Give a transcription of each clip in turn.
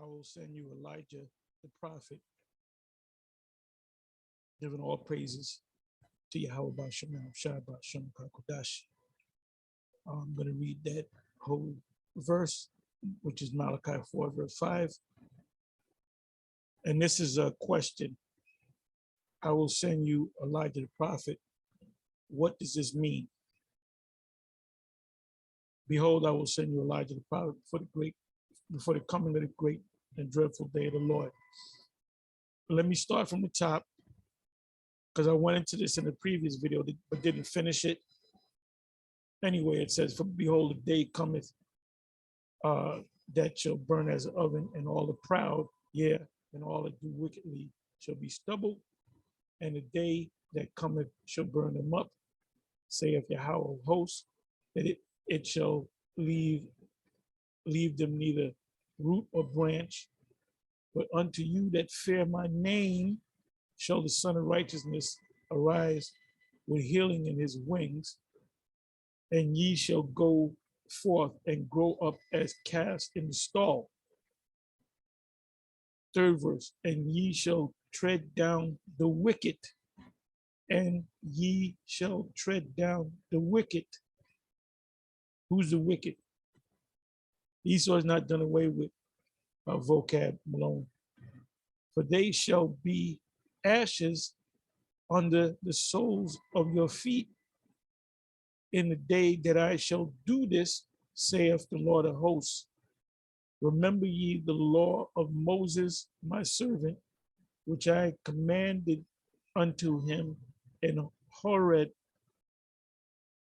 I will send you Elijah the prophet, giving all praises to Yahweh Bashem, Shabbat Shem Kakodash. I'm going to read that whole verse, which is Malachi 4, verse 5. And this is a question. I will send you Elijah the prophet. What does this mean? Behold, I will send you Elijah the prophet before the coming of the great and dreadful day of the Lord. Let me start from the top, because I went into this in the previous video, but didn't finish it. Anyway, it says, for behold, the day cometh that shall burn as an oven, and all the proud, and all that do wickedly shall be stubble, and the day that cometh shall burn them up, saith Yahweh of hosts, that it shall leave them neither root or branch. But unto you that fear my name shall the Son of Righteousness arise with healing in his wings, and ye shall go forth and grow up as calves in the stall. Third verse, and ye shall tread down the wicked, and ye shall tread down the wicked. Who's the wicked? Esau is not done away with, vocab Malone. For they shall be ashes under the soles of your feet in the day that I shall do this, saith the Lord of hosts. Remember ye the law of Moses, my servant, which I commanded unto him in Horeb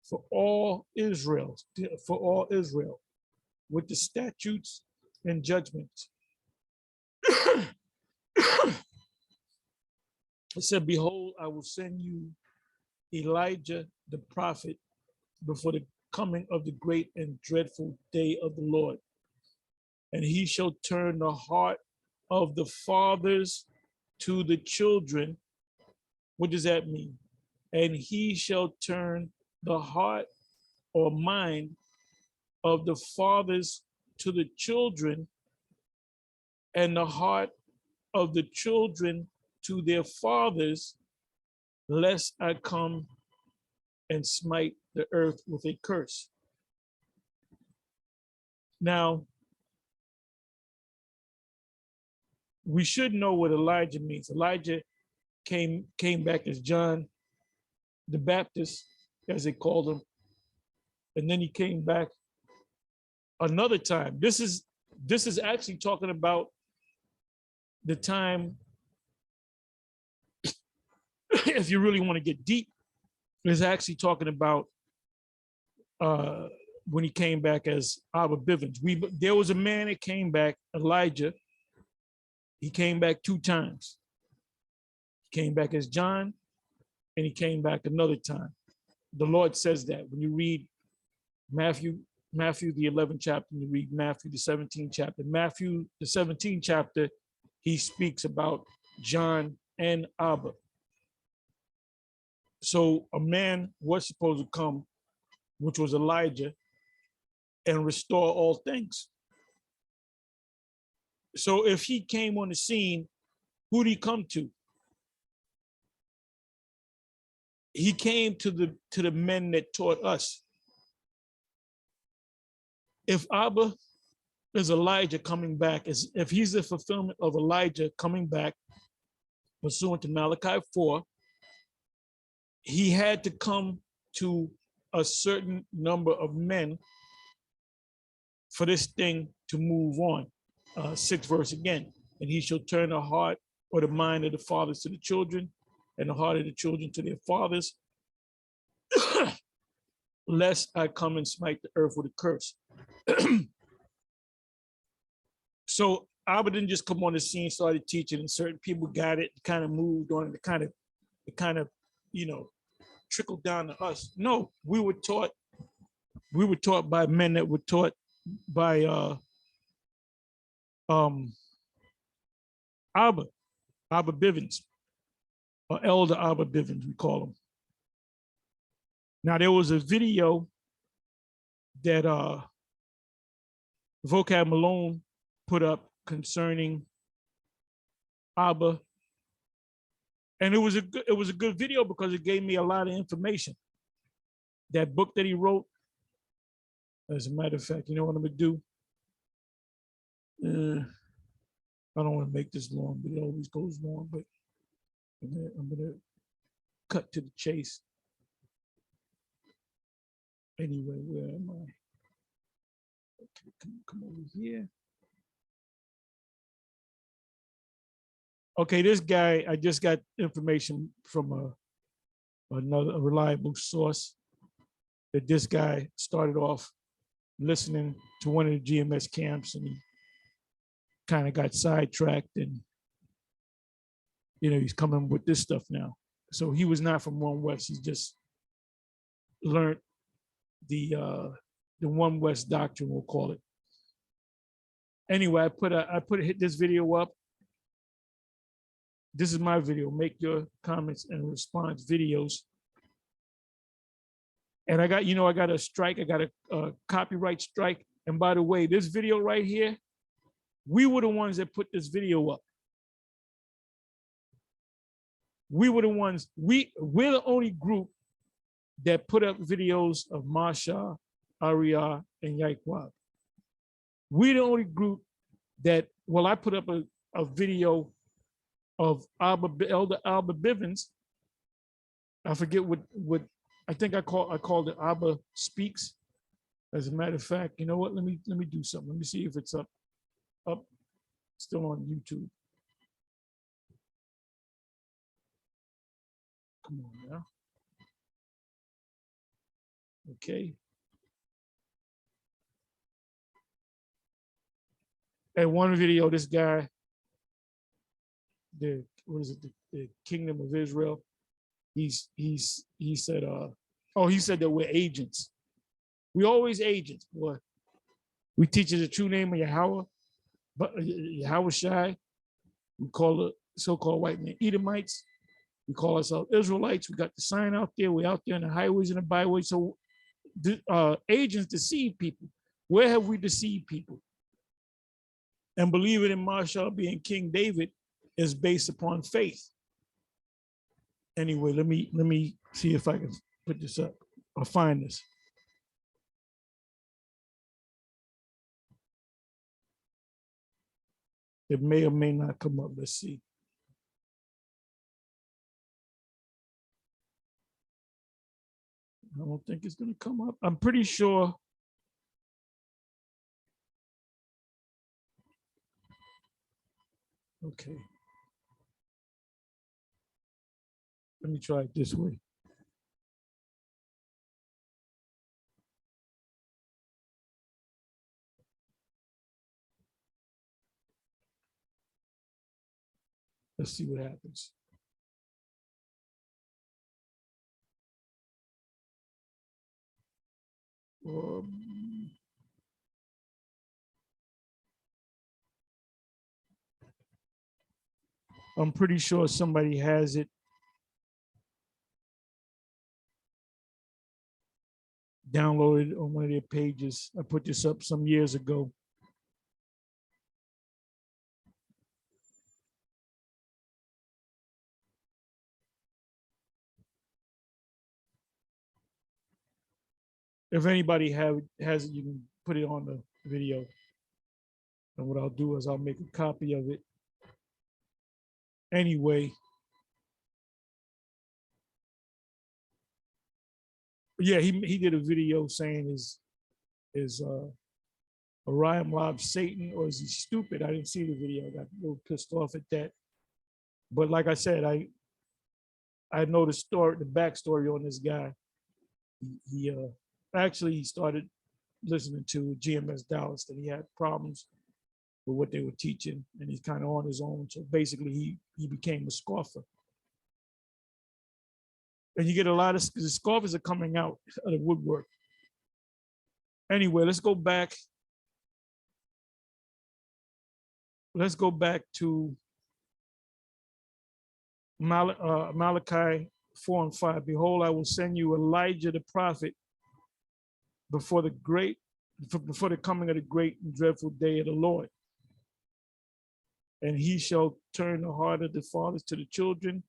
for all Israel, with the statutes and judgments. It said, behold, I will send you Elijah the prophet before the coming of the great and dreadful day of the Lord. And he shall turn the heart of the fathers to the children. What does that mean? And he shall turn the heart or mind of the fathers to the children, and the heart of the children to their fathers, lest I come and smite the earth with a curse. Now, we should know what Elijah means. Elijah came back as John the Baptist, as they called him, and then he came back another time. This is actually talking about the time, if you really want to get deep, is actually talking about when he came back as Abba Bivens. There was a man that came back, Elijah. He came back 2 times. He came back as John, and he came back another time. The Lord says that when you read Matthew the 11th chapter, and you read Matthew the 17th chapter. Matthew the 17th chapter, he speaks about John and Abba. So a man was supposed to come, which was Elijah, and restore all things. So if he came on the scene, who did he come to? He came to the men that taught us. If Abba is Elijah coming back, if he's the fulfillment of Elijah coming back, pursuant to Malachi 4, he had to come to a certain number of men for this thing to move on. 6th verse again, and he shall turn the heart or the mind of the fathers to the children, and the heart of the children to their fathers, lest I come and smite the earth with a curse. So Abba didn't just come on the scene, started teaching, and certain people got it, kind of moved on, and it kind of, trickled down to us. No, we were taught by men that were taught by Abba Bivens, or Elder Abba Bivens, we call him. Now, there was a video that Vocab Malone put up concerning Abba. And it was a good video because it gave me a lot of information. That book that he wrote, as a matter of fact, you know what I'm gonna do? I don't want to make this long, but it always goes long. But I'm gonna cut to the chase. Anyway, where am I? Okay, come over here. Okay, this guy, I just got information from another reliable source that this guy started off listening to one of the GMS camps, and he kind of got sidetracked, and he's coming with this stuff now. So he was not from One West. He just learned the One West doctrine, we'll call it. Anyway, I hit this video up. This is my video. Make your comments and response videos. And I got a strike. I got a copyright strike. And by the way, this video right here, we were the ones that put this video up. We were the ones. We're the only group that put up videos of Masha, Arya, and Yaikwab. We're the only group that, well, I put up a video of Elder Abba Bivens. I forget what I think I called it Abba Speaks. As a matter of fact, you know what? Let me do something. Let me see if it's up still on YouTube. Come on now. Okay. And one video, this guy, the Kingdom of Israel, he said he said that we're agents. We always agents, boy. We teach you the true name of Yahweh, but Yahweh Shai. We call the so-called white man Edomites. We call ourselves Israelites. We got the sign out there. We're out there in the highways and the byways. So agents deceive people. Where have we deceived people? And believing in Marshall being King David is based upon faith. Anyway, let me see if I can put this up or find this. It may or may not come up. Let's see. I don't think it's going to come up. I'm pretty sure. Okay. Let me try it this way. Let's see what happens. I'm pretty sure somebody has it downloaded on one of their pages. I put this up some years ago. If anybody has it, you can put it on the video. And what I'll do is I'll make a copy of it. Anyway. Yeah, he did a video saying is Orion Lob Satan, or is he stupid? I didn't see the video. I got a little pissed off at that. But like I said, I know the backstory on this guy. He actually started listening to GMS Dallas, that he had problems with what they were teaching, and he's kind of on his own. So basically, he became a scoffer. And you get a lot of scoffers are coming out of the woodwork. Anyway, let's go back. Let's go back to Malachi 4 and 5. Behold, I will send you Elijah the prophet before the coming of the great and dreadful day of the Lord. and he shall turn the heart of the fathers to the children,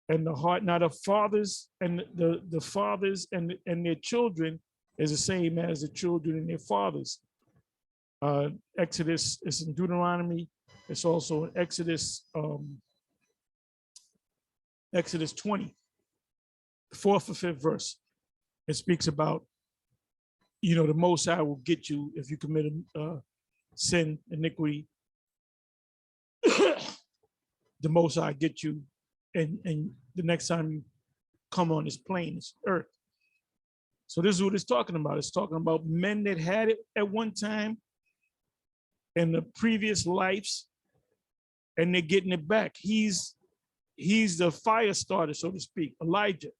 and the heart, now the fathers and the fathers and their children is the same as the children and their fathers. Exodus is in Deuteronomy. It's also in Exodus 20, 4th or 5th verse. It speaks about, the Most High will get you if you commit a sin, iniquity. The Most High get you, and the next time you come on this plane, this earth. So this is what it's talking about. It's talking about men that had it at one time in the previous lives, and they're getting it back. He's the fire starter, so to speak, Elijah.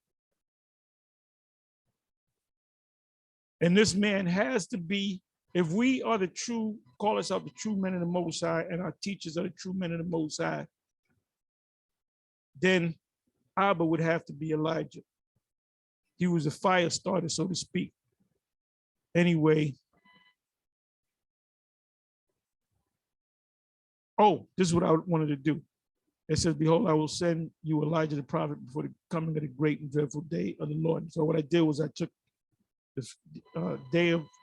And this man has to be, if we are the true, call ourselves the true men of the Most High, and our teachers are the true men of the Most High, then Abba would have to be Elijah. He was a fire starter, so to speak. Anyway. Oh, this is what I wanted to do. It says, behold, I will send you Elijah the prophet before the coming of the great and dreadful day of the Lord. So what I did was I took the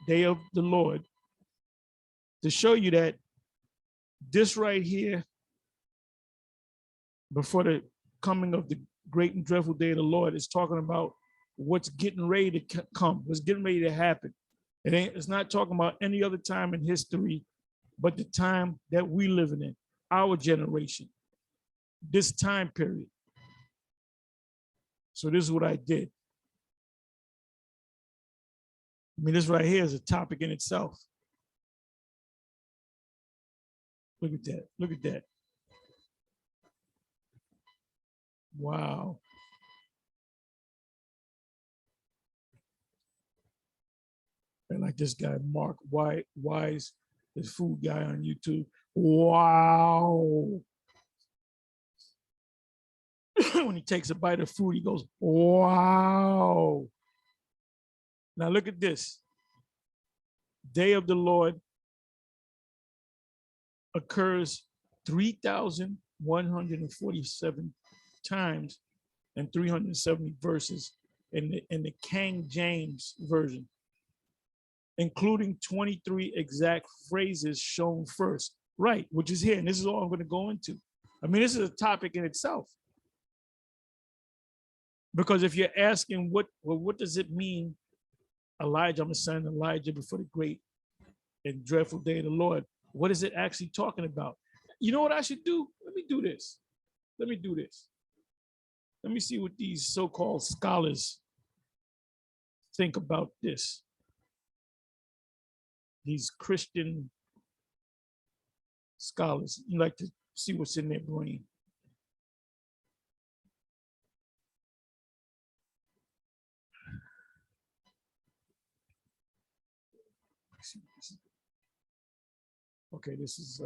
day of the Lord to show you that this right here, before the coming of the great and dreadful day of the Lord, is talking about what's getting ready to come, what's getting ready to happen. It's not talking about any other time in history, but the time that we living in, our generation, this time period. So this is what I did. I mean, this right here is a topic in itself. Look at that. Look at that. Wow. And like this guy, Mark Wise, this food guy on YouTube. Wow. When he takes a bite of food, he goes, wow. Now look at this. Day of the Lord occurs 3,147 times and 370 verses in the King James Version, including 23 exact phrases shown first. Right, which is here, and this is all I'm going to go into. I mean, this is a topic in itself. Because if you're asking what does it mean, Elijah, I'm going to send Elijah before the great and dreadful day of the Lord, what is it actually talking about? You know what I should do? Let me do this. Let me see what these so-called scholars think about this. These Christian scholars, you like to see what's in their brain. Okay, this is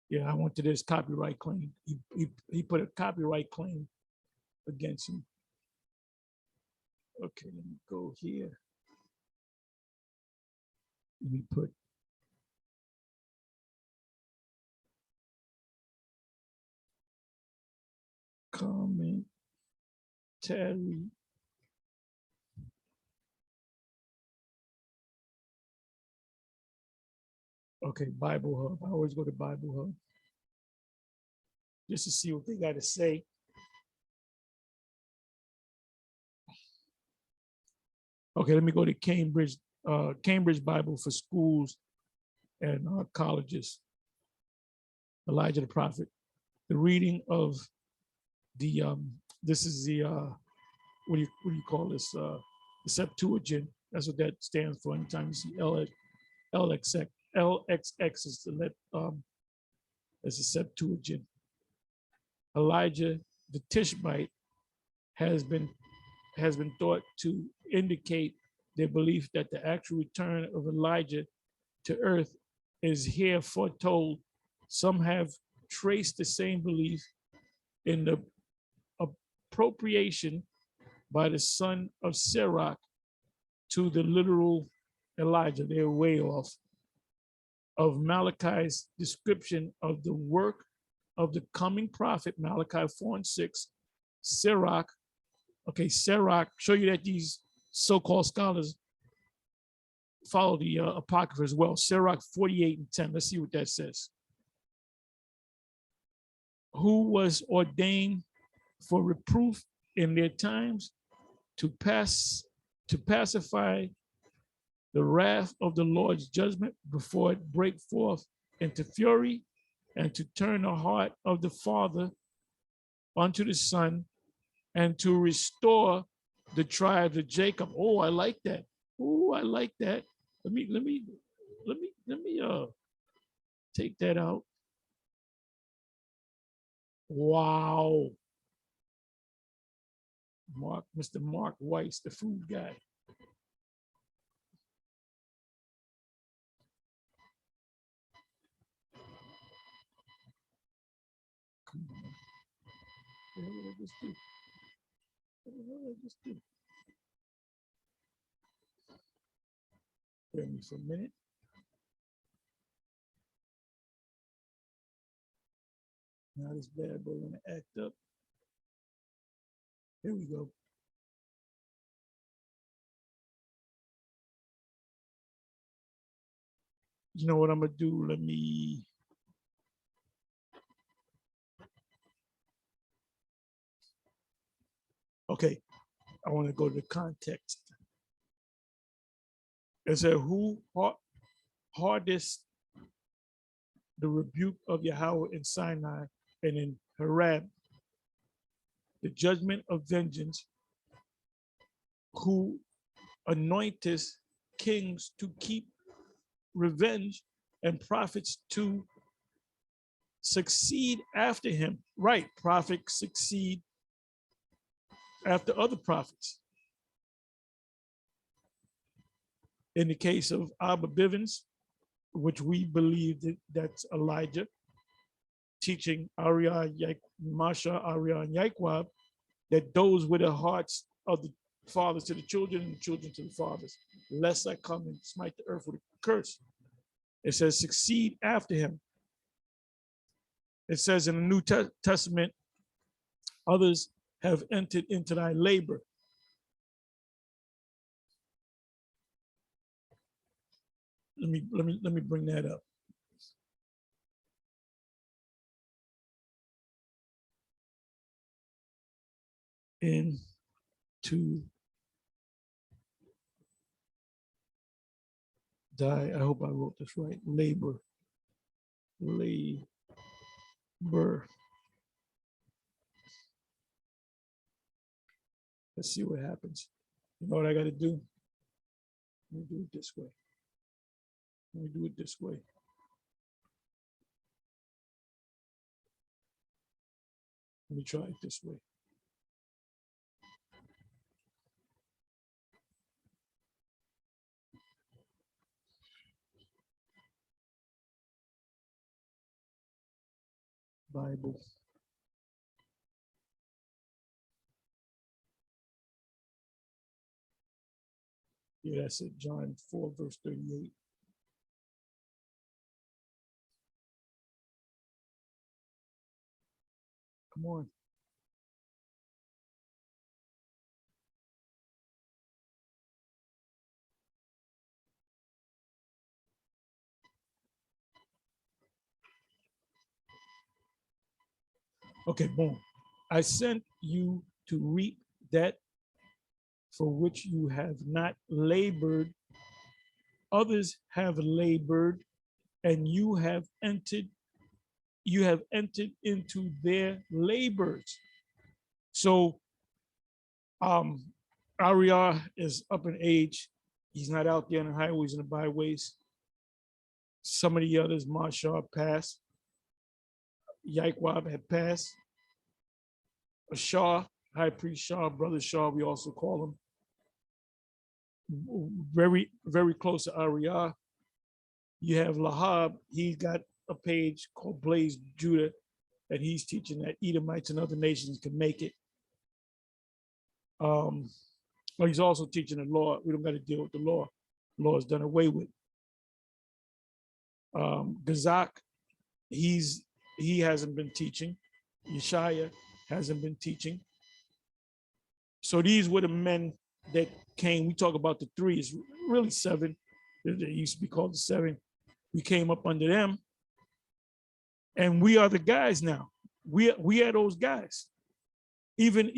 yeah, I went to this copyright claim. He put a copyright claim against him. Okay, let me go here. Let me put commentary. Okay, Bible Hub. I always go to Bible Hub just to see what they got to say. Okay, let me go to Cambridge Bible for schools and colleges. Elijah the prophet. The reading of the this is the what do you call this? The Septuagint. That's what that stands for. Anytime you see LXX is the it's a Septuagint. Elijah the Tishbite has been thought to indicate their belief that the actual return of Elijah to earth is here foretold. Some have traced the same belief in the appropriation by the son of Sirach to the literal Elijah. They're way off. of Malachi's description of the work of the coming prophet, Malachi 4 and 6, Sirach. Okay, Sirach, show you that these so-called scholars follow the Apocrypha as well. Sirach 48 and 10. Let's see what that says. Who was ordained for reproof in their times to pacify the wrath of the Lord's judgment before it break forth into fury, and to turn the heart of the father unto the son, and to restore the tribes of Jacob. Oh, I like that. Oh, I like that. Let me take that out. Wow. Mr. Mark Weiss, the food guy. Come on. What did I just do? What did I just do? Bear me for a minute. Now this bad boy want to act up. Here we go. You know what I'm gonna do? Let me. Okay, I want to go to the context. It said, who hardest the rebuke of Yahweh in Sinai and in Horeb, the judgment of vengeance, who anointeth kings to keep revenge and prophets to succeed after him. Right, prophets succeed after other prophets. In the case of Abba Bivens, which we believe that's Elijah, teaching Masha, Arya, and Yaquab, that those were the hearts of the fathers to the children and the children to the fathers, lest I come and smite the earth with a curse. It says, succeed after him. It says in the New Testament, others have entered into thy labor. Let me bring that up. Into thy, I hope I wrote this right, labor. Let's see what happens. You know what I got to do? Let me do it this way. Let me do it this way. Let me try it this way. Bible. Yeah, that's it. John 4, verse 38. Come on. Okay, boom. I sent you to reap that for which you have not labored. Others have labored, and you have entered into their labors. So Arya is up in age. He's not out there on the highways and the byways. Some of the others, Marshall passed. Yaquab had passed. Shaw, High Priest Shaw, Brother Shaw, we also call him. Very, very close to Arya. You have Lahab, he's got a page called Blaze Judah, and he's teaching that Edomites and other nations can make it. But he's also teaching the law. We don't got to deal with the law. The law is done away with. Gazak, he hasn't been teaching. Yeshaya hasn't been teaching. So these were the men that came. We talk about the three. It's really seven. They used to be called the seven. We came up under them, and we are the guys now. We are those guys. Even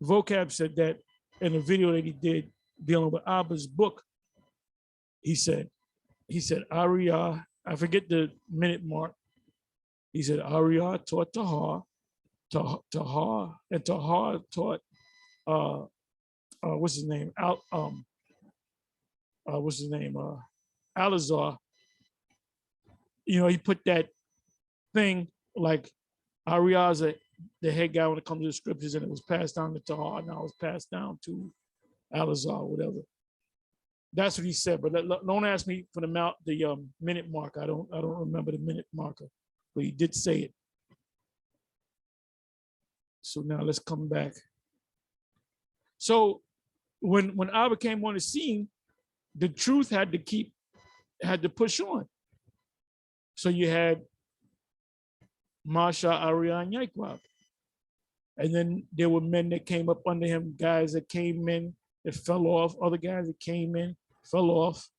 Vocab said that in a video that he did dealing with Abba's book. He said, Ariyah, I forget the minute mark. He said, Ariyah taught Tahar, and Tahar taught, what's his name? Alazar. You know, he put that thing like Ariyah's the head guy when it comes to the scriptures, and it was passed down to Tahar, now it was passed down to Alazar, whatever. That's what he said. But don't ask me for the minute mark. I don't remember the minute marker, but he did say it. So now let's come back. So when Abba came on the scene, the truth had to push on. So you had Masha, Ariyah, and Yaquab. And then there were men that came up under him, guys that came in that fell off, other guys that came in, fell off.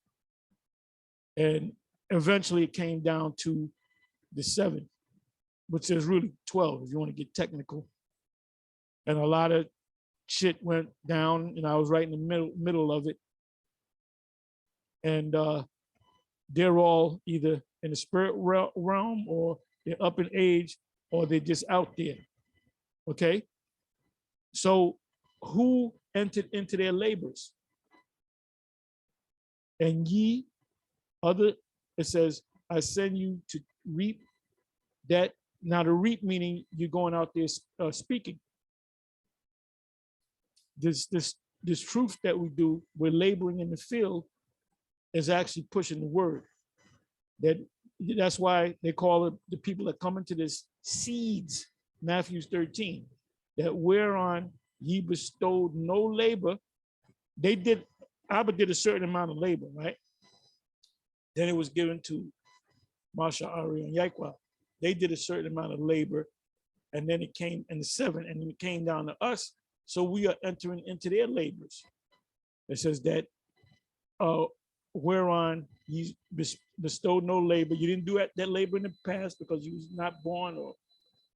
And eventually it came down to the 7, which is really 12 if you want to get technical. And a lot of shit went down, and I was right in the middle of it. And they're all either in the spirit realm, or they're up in age, or they're just out there. Okay? So who entered into their labors? And ye, it says, I send you to reap that. Now to reap meaning you're going out there speaking. This truth that we do, we're laboring in the field, is actually pushing the word. That's why they call it, the people that come into this, seeds, Matthew 13, that whereon ye bestowed no labor. Abba did a certain amount of labor, right? Then it was given to Masha, Ari, and Yaquab. They did a certain amount of labor, and then it came in the 7, and it came down to us. So we are entering into their labors. It says that whereon you bestowed no labor. You didn't do that labor in the past because you was not born, or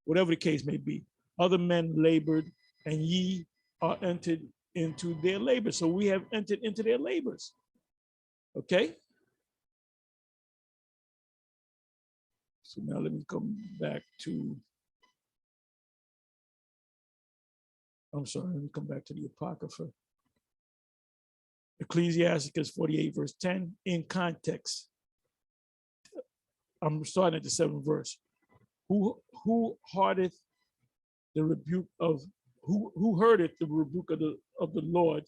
whatever the case may be. Other men labored, and ye are entered into their labor. So we have entered into their labors. Okay? So now let me come back to, let me come back to the Apocrypha. Ecclesiasticus 48 verse 10, in context. I'm starting at the 7th verse. Who heardeth the rebuke of, who heardeth the rebuke of the Lord,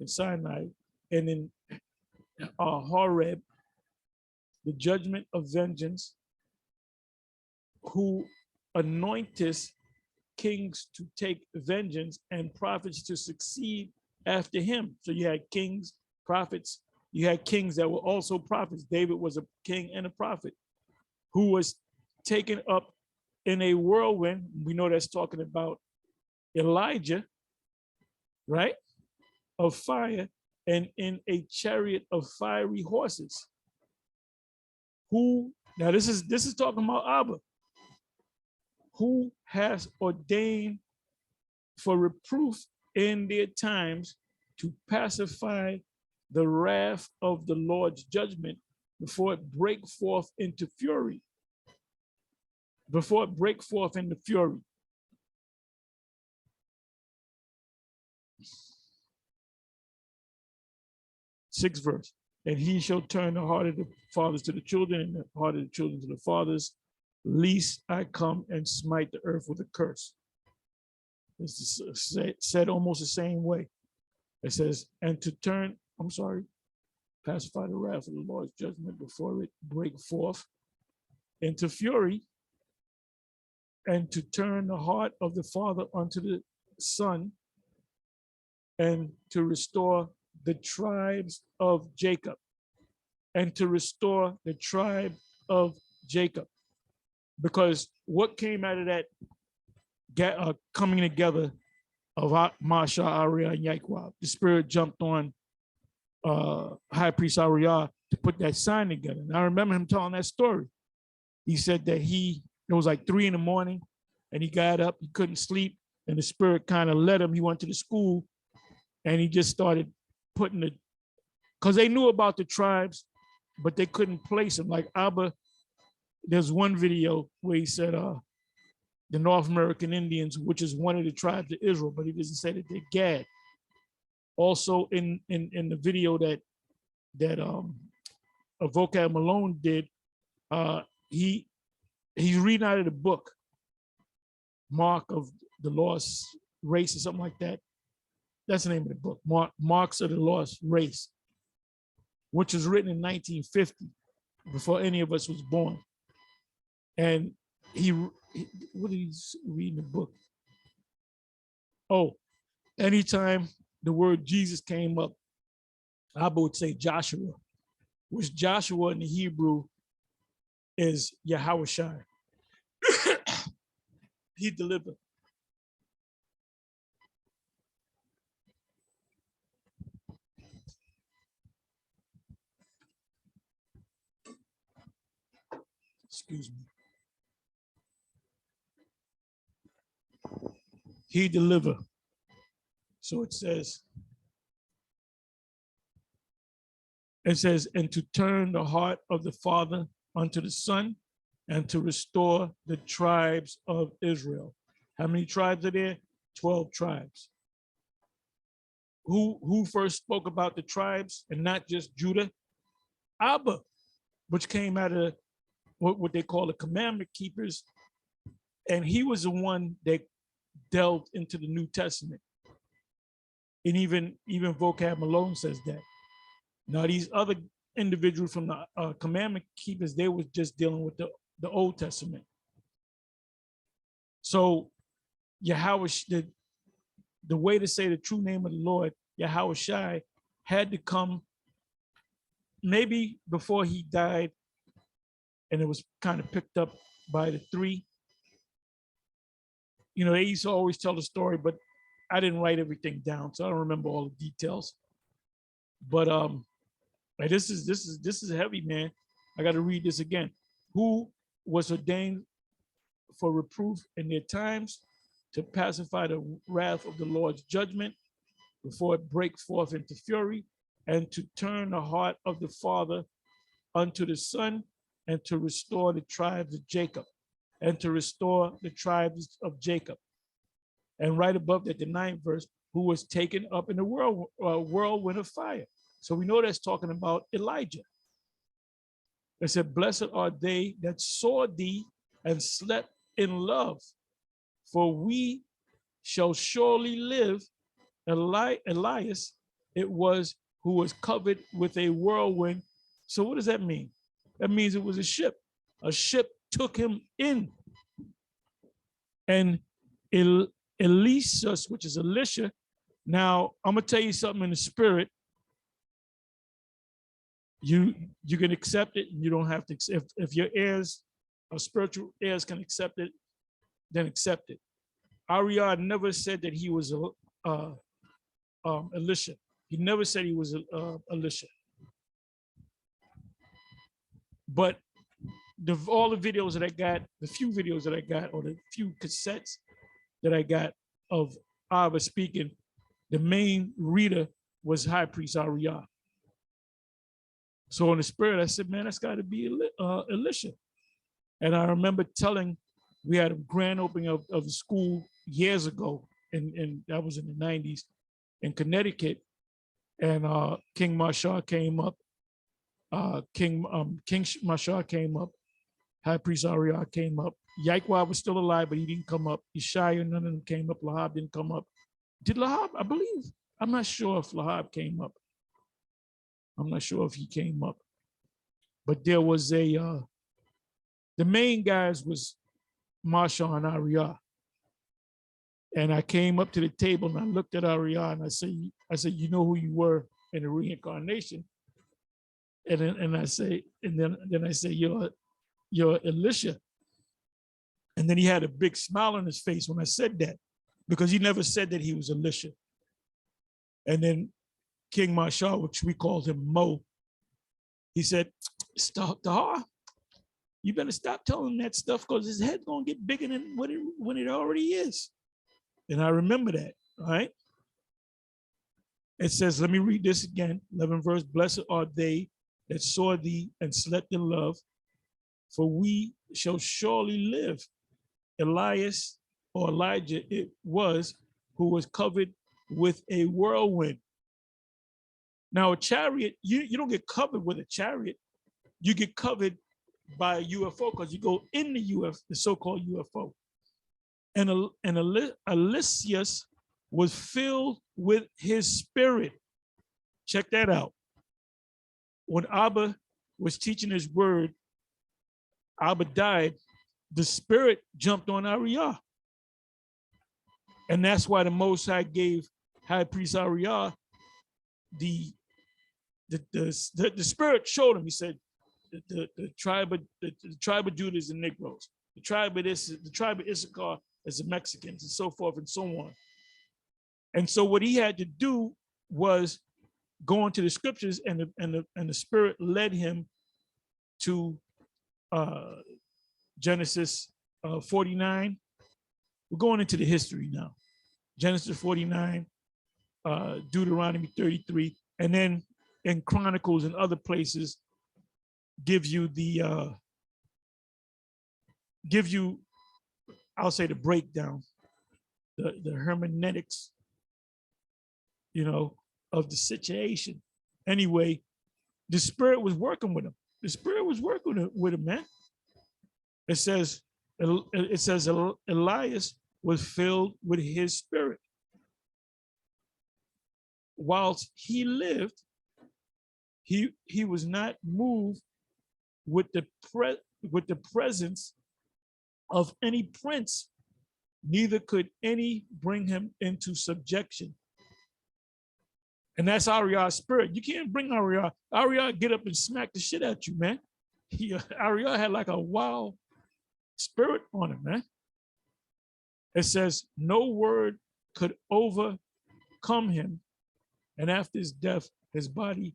in Sinai, and in Horeb, the judgment of vengeance, who anointeth kings to take vengeance and prophets to succeed after him. So you had kings, prophets, you had kings that were also prophets. David was a king and a prophet who was taken up in a whirlwind. We know that's talking about Elijah, right? Of fire, and in a chariot of fiery horses. Who, now this is talking about Abba, who has ordained for reproof in their times, to pacify the wrath of the Lord's judgment before it break forth into fury. Before it break forth into fury. Sixth verse. And he shall turn the heart of the fathers to the children, and the heart of the children to the fathers, lest I come and smite the earth with a curse. It's said almost the same way. It says, and to turn, pacify the wrath of the Lord's judgment before it break forth into fury, and to turn the heart of the father unto the son, and to restore the tribes of Jacob. and to restore the tribe of Jacob. Because what came out of that coming together of Masha, Ariah, and Yahweh, the spirit jumped on High Priest Ariah to put that sign together. And I remember him telling that story. He said that it was like 3 a.m, and he got up, he couldn't sleep, and the spirit kind of led him. He went to the school, and he just started putting because they knew about the tribes, but they couldn't place them. Like Abba, there's one video where he said the North American Indians, which is one of the tribes of Israel, but he doesn't say that they're Gad. Also in the video that Vocab Malone did, he's reading out of the book, Mark of the Lost Race or something like that. That's the name of the book, Marks of the Lost Race, which was written in 1950, before any of us was born. And what did he read in the book? Oh, anytime the word Jesus came up, Abba would say Joshua, which Joshua in the Hebrew is Yahushai. He delivered. Excuse me. He delivered. So it says, and to turn the heart of the father unto the son, and to restore the tribes of Israel. How many tribes are there? 12 tribes. Who first spoke about the tribes and not just Judah? Abba, which came out of what they call the commandment keepers. And he was the one that delved into the New Testament. And even Vocab Malone says that. Now, these other individuals from the commandment keepers, they were just dealing with the Old Testament. So Yahweh, the way to say the true name of the Lord, Yahweh Shai, had to come maybe before he died, and it was kind of picked up by the 3. You know, they used to always tell the story, but I didn't write everything down, so I don't remember all the details. But this is heavy, man. I got to read this again. Who was ordained for reproof in their times, to pacify the wrath of the Lord's judgment before it break forth into fury, and to turn the heart of the father unto the son, and to restore the tribes of Jacob, and to restore the tribes of Jacob. And right above that, the 9th verse, who was taken up in the whirlwind of fire. So we know that's talking about Elijah. It said, blessed are they that saw thee and slept in love, for we shall surely live. Elias, it was who was covered with a whirlwind. So what does that mean? That means it was a ship. A ship took him in. And Elisus, which is Elisha. Now, I'm going to tell you something in the spirit. You can accept it, and you don't have to. If your heirs, or spiritual heirs, can accept it, then accept it. Ariah never said that he was Elisha. He never said he was Elisha. But all the videos that I got, the few videos that I got, or the few cassettes that I got of Abba speaking, the main reader was High Priest Ariah. So in the spirit, I said, man, that's got to be Elisha. And I remember we had a grand opening of the school years ago, and that was in the 90s in Connecticut. And King Marshall came up. King Marshall came up. High Priest Ariah came up. Yahweh was still alive, but he didn't come up. Ishaya, none of them came up. Lahab didn't come up. Did Lahab? I believe. I'm not sure if Lahab came up. I'm not sure if he came up. But there was the main guys was Marshall and Ariah. And I came up to the table and I looked at Ariah and I said, you know who you were in the reincarnation. And I say, and then I say, you're Elisha. And then he had a big smile on his face when I said that, because he never said that he was Elisha. And then King Marshall, which we called him Mo, he said, "Stop, Dahar. You better stop telling him that stuff, because his head's gonna get bigger than when it already is." And I remember that. All right. It says, let me read this again, 11th verse. Blessed are they that saw thee and slept in love, for we shall surely live. Elias or Elijah it was, who was covered with a whirlwind. Now a chariot, you don't get covered with a chariot. You get covered by a UFO, because you go in the so-called UFO. And Eliseus was filled with his spirit. Check that out. When Abba was teaching his word, Abba died, the spirit jumped on Ariah. And that's why the Most High gave High Priest Ariah the spirit showed him. He said, the tribe of Judah is the Negroes. The tribe of Issachar is the Mexicans, and so forth and so on. And so what he had to do was go into the scriptures, and the spirit led him to Genesis 49. We're going into the history now. Genesis 49, Deuteronomy 33, and then in Chronicles and other places gives you I'll say the breakdown, the hermeneutics, of the situation. Anyway, the spirit was working with him. The spirit was working with him, man. It says Elias was filled with his spirit. Whilst he lived, he was not moved with the presence of any prince, neither could any bring him into subjection. And that's Ariah's spirit. You can't bring Ariah. Ariah get up and smack the shit at you, man. Ariah had like a wild spirit on him, man. It says no word could overcome him, and after his death, his body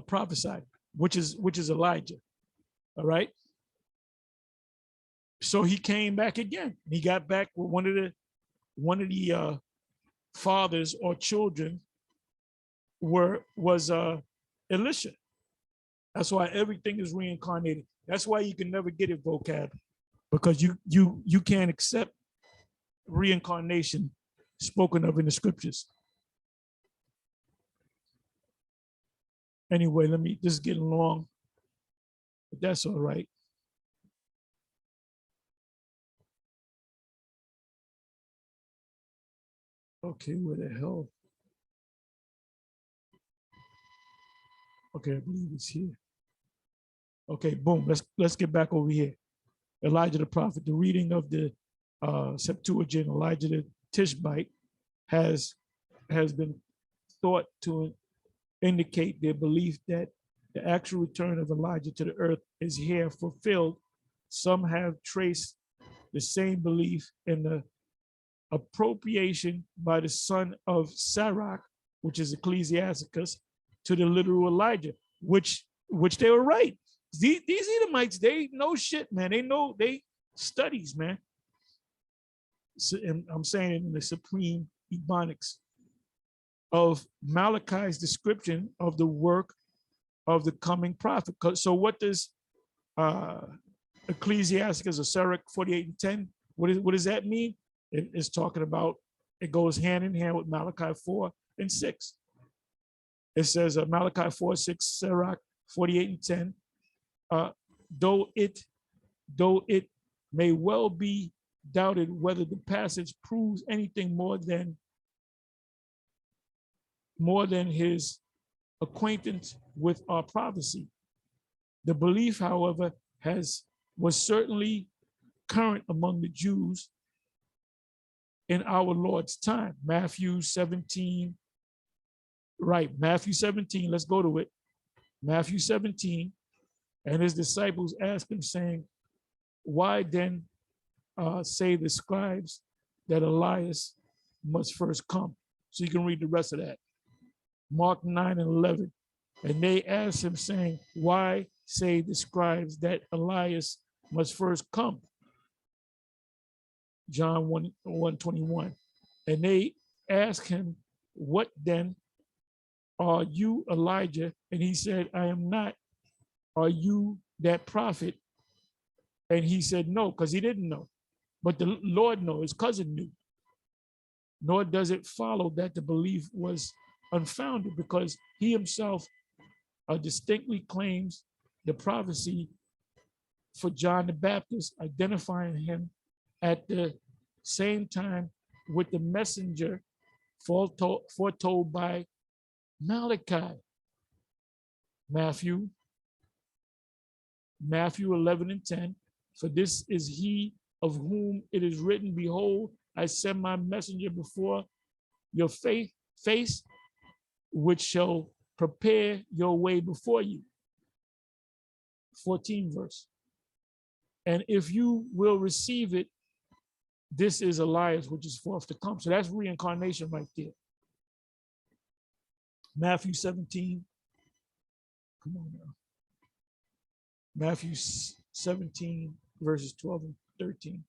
prophesied, which is Elijah. All right. So he came back again. He got back with one of the fathers or children was Elisha. That's why everything is reincarnated. That's why you can never get it, vocab, because you can't accept reincarnation spoken of in the scriptures. Anyway, this is getting long, but that's all right. Okay, where the hell? Okay, I believe it's here. Okay, boom. Let's get back over here. Elijah the prophet. The reading of the Septuagint, Elijah the Tishbite, has been thought to indicate their belief that the actual return of Elijah to the earth is here fulfilled. Some have traced the same belief in the appropriation by the son of Sirach, which is Ecclesiasticus, to the literal Elijah, which they were right. These Edomites, they know shit, man. They studies, man. So, and I'm saying in the supreme ebonics of Malachi's description of the work of the coming prophet. So what does Ecclesiasticus or Sirach 48:10, what does that mean? It's talking about, it goes hand in hand with Malachi 4:6. It says Malachi 4:6, Sirach 48:10. Though it may well be doubted whether the passage proves anything more than his acquaintance with our prophecy. The belief, however, was certainly current among the Jews in our Lord's time. Matthew 17, right, Matthew 17, let's go to it. Matthew 17, and his disciples asked him, saying, why then say the scribes that Elias must first come? So you can read the rest of that. Mark 9 and 11. And they asked him, saying, why say the scribes that Elias must first come? John 1:21. And they asked him, what then? Are you Elijah? And he said, I am not. Are you that prophet? And he said, no, because he didn't know. But the Lord knew, his cousin knew. Nor does it follow that the belief was unfounded, because he himself distinctly claims the prophecy for John the Baptist, identifying him at the same time with the messenger foretold by Malachi. Matthew 11 and 10. For this is he of whom it is written, behold, I send my messenger before your face, which shall prepare your way before you. 14 verse. And if you will receive it, this is Elias, which is forth to come. So that's reincarnation right there. Matthew 17. Come on now. Matthew 17, verses 12 and 13.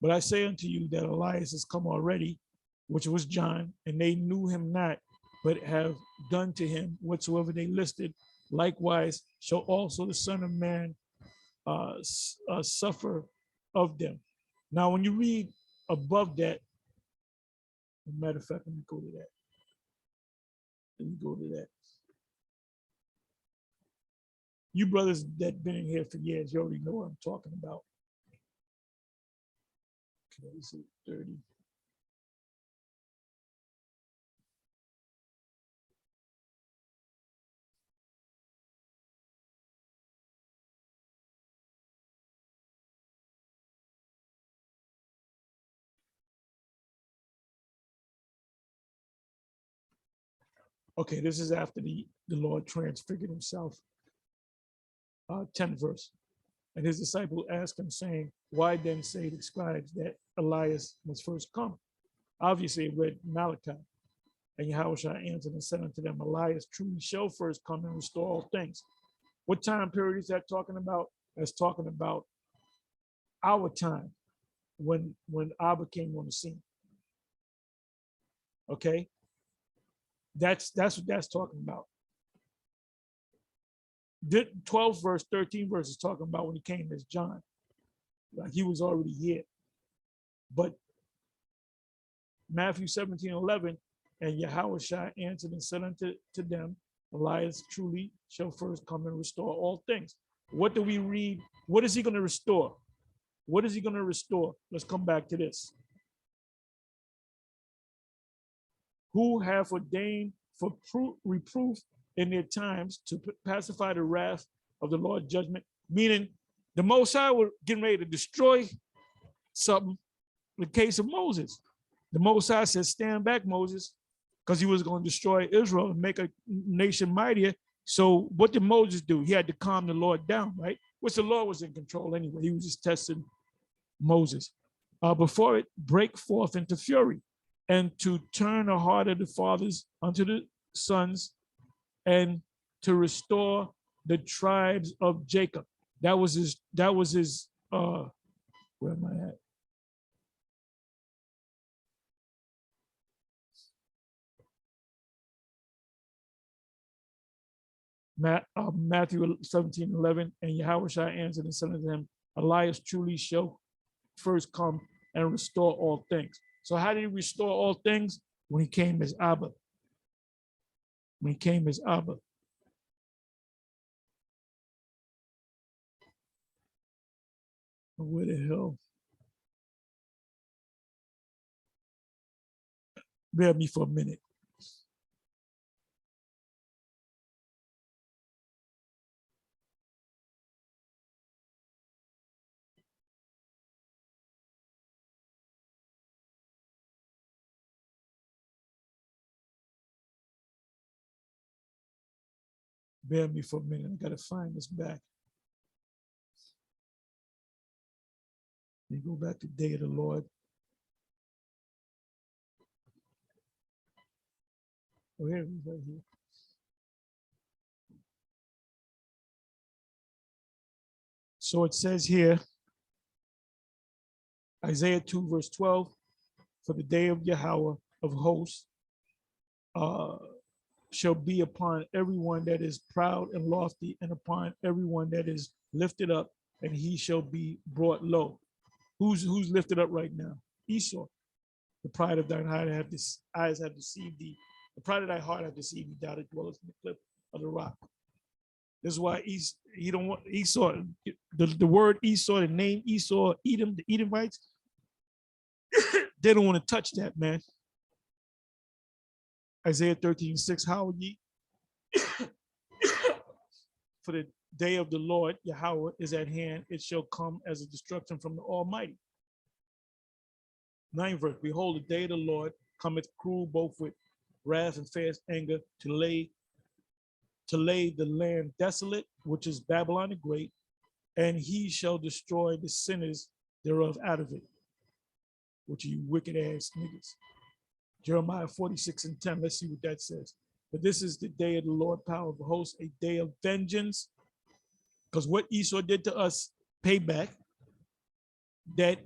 But I say unto you that Elias is come already, which was John, and they knew him not, but have done to him whatsoever they listed. Likewise shall also the Son of Man suffer of them. Now, when you read above that, as a matter of fact, let me go to that. You brothers that been in here for years, you already know what I'm talking about. Okay, this is 30. Okay, this is after the Lord transfigured himself. 10th verse. And his disciple asked him, saying, why then say the scribes that Elias must first come? Obviously, it read Malachi. And Yahushua answered and said unto them, Elias truly shall first come and restore all things. What time period is that talking about? That's talking about our time, when Abba came on the scene. Okay? That's what that's talking about. The 12 verse, 13 verse is talking about when he came as John. Like he was already here. But Matthew 17:11, and Yahushua answered and said unto them, Elias truly shall first come and restore all things. What do we read? What is he going to restore? What is he going to restore? Let's come back to this. Who have ordained for reproof in their times to pacify the wrath of the Lord's judgment, meaning the Most High were getting ready to destroy something. In the case of Moses, the Most High said, stand back, Moses, because he was going to destroy Israel and make a nation mightier. So what did Moses do? He had to calm the Lord down, right? Which the Lord was in control anyway. He was just testing Moses before it break forth into fury, and to turn the heart of the fathers unto the sons, and to restore the tribes of Jacob. That was his, where am I at? Matthew 17:11, and Yahushua answered and said unto them, Elias truly shall first come and restore all things. So how did he restore all things? When he came as Abba. When he came as Abba. Where the hell? Bear me for a minute. Bear me for a minute. I got to find this back. Let me go back to day of the Lord. Oh, here it is right here. So it says here, Isaiah 2, verse 12, for the day of Yahweh of hosts shall be upon everyone that is proud and lofty, and upon everyone that is lifted up, and he shall be brought low. Who's lifted up right now? Esau. The pride of thine heart have this eyes have deceived thee. The pride of thy heart have deceived thee. Thou that dwellest in the cliff of the rock. This is why he don't want Esau. The word Esau, the name Esau, Edom, the Edomites, they don't want to touch that, man. Isaiah 13:6, how ye? For the day of the Lord, Yahweh, is at hand. It shall come as a destruction from the Almighty. 9th verse, behold, the day of the Lord cometh cruel, both with wrath and fierce anger, to lay the land desolate, which is Babylon the Great, and he shall destroy the sinners thereof out of it, which are you wicked ass niggas. Jeremiah 46:10, let's see what that says. But this is the day of the Lord, power of the host, a day of vengeance, because what Esau did to us, payback, that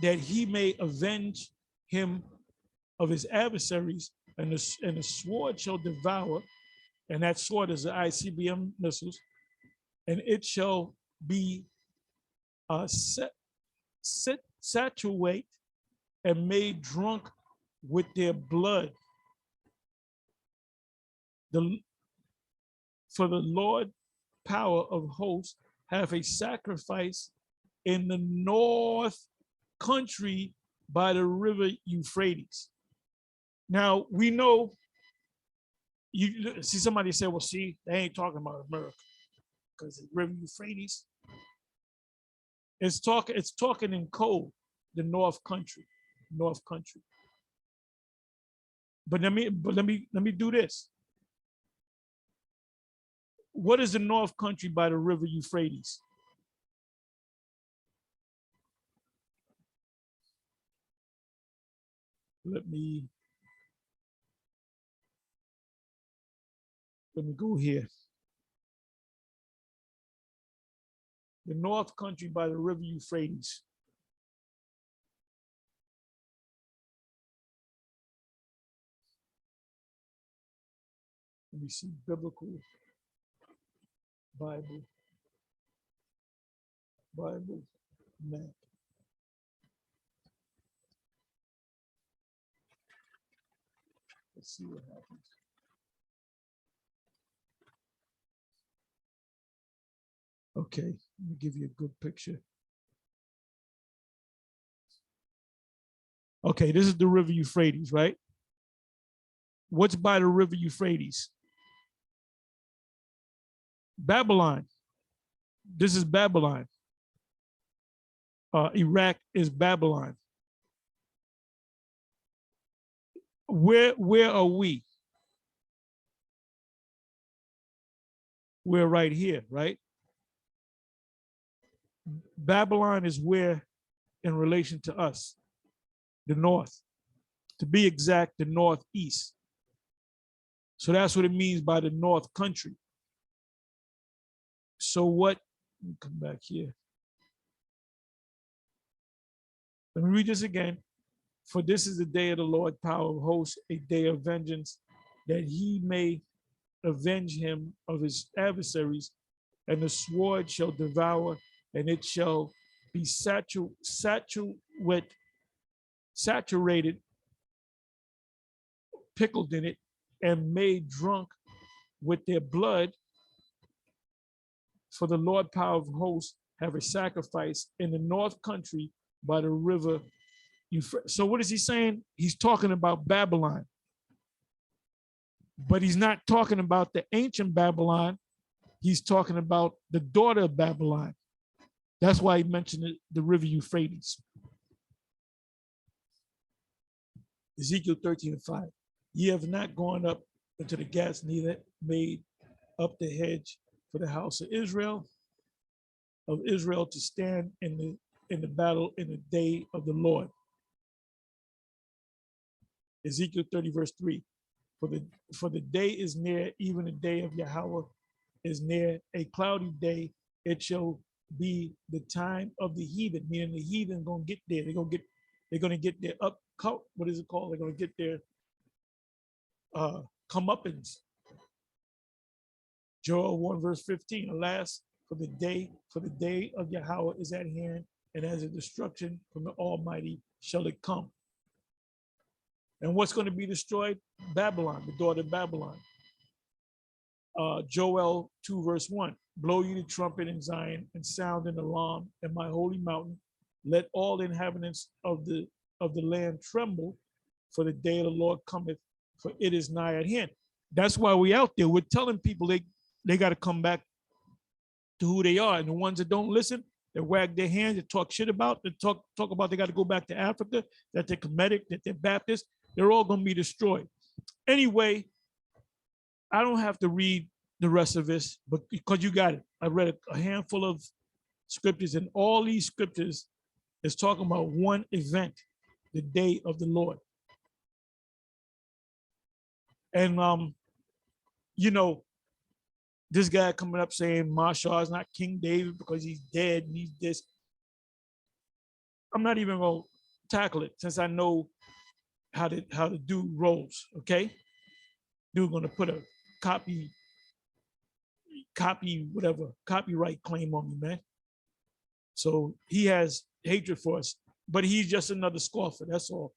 he may avenge him of his adversaries, and the sword shall devour, and that sword is the ICBM missiles, and it shall be saturate and made drunk with their blood. For the Lord power of hosts have a sacrifice in the north country by the river Euphrates. Now we know, you see somebody say, well, see, they ain't talking about America because the river Euphrates. It's talking in code, the north country. But let me do this. What is the north country by the river Euphrates? Let me go here. The north country by the river Euphrates. Let me see, biblical Bible map. Let's see what happens. Okay, let me give you a good picture. Okay, this is the river Euphrates, right? What's by the river Euphrates? Babylon. This is Babylon. Iraq is Babylon. Where are we? We're right here, right? Babylon is where in relation to us? The north. To be exact, the northeast. So that's what it means by the north country. So what, let me come back here. Let me read this again. For this is the day of the Lord, power of hosts, a day of vengeance, that he may avenge him of his adversaries, and the sword shall devour, and it shall be saturated, pickled in it, and made drunk with their blood. For the Lord power of hosts have a sacrifice in the north country by the river Euphrates. So what is he saying? He's talking about Babylon. But he's not talking about the ancient Babylon. He's talking about the daughter of Babylon. That's why he mentioned the river Euphrates. Ezekiel 13:5. Ye have not gone up into the gas, neither made up the hedge for the house of Israel to stand in the battle in the day of the Lord. Ezekiel 30, verse 3. For the day is near, even the day of Yahweh is near, a cloudy day. It shall be the time of the heathen, meaning the heathen gonna get there. They're gonna get their what is it called? They're gonna get their comeuppance. Joel 1, verse 15. Alas, for the day of Yahweh is at hand, and as a destruction from the Almighty shall it come. And what's going to be destroyed? Babylon, the daughter of Babylon. Joel 2, verse 1. Blow you the trumpet in Zion and sound an alarm in my holy mountain. Let all the inhabitants of the land tremble, for the day of the Lord cometh, for it is nigh at hand. That's why we out there. We're telling people they got to come back to who they are. And the ones that don't listen, they wag their hands, they talk shit about, they talk about they got to go back to Africa, that they're Kemetic, that they're Baptist. They're all going to be destroyed. Anyway, I don't have to read the rest of this, but because you got it. I read a handful of scriptures, and all these scriptures is talking about one event, the day of the Lord. And you know, this guy coming up saying Marshall is not King David because he's dead and he's this. I'm not even gonna tackle it since I know how to do roles. Okay, dude gonna put a copyright claim on me, man. So he has hatred for us, but he's just another scoffer. That's all,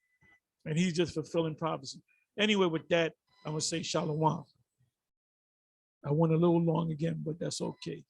and he's just fulfilling prophecy. Anyway, with that, I'm gonna say shalom. I went a little long again, but that's okay.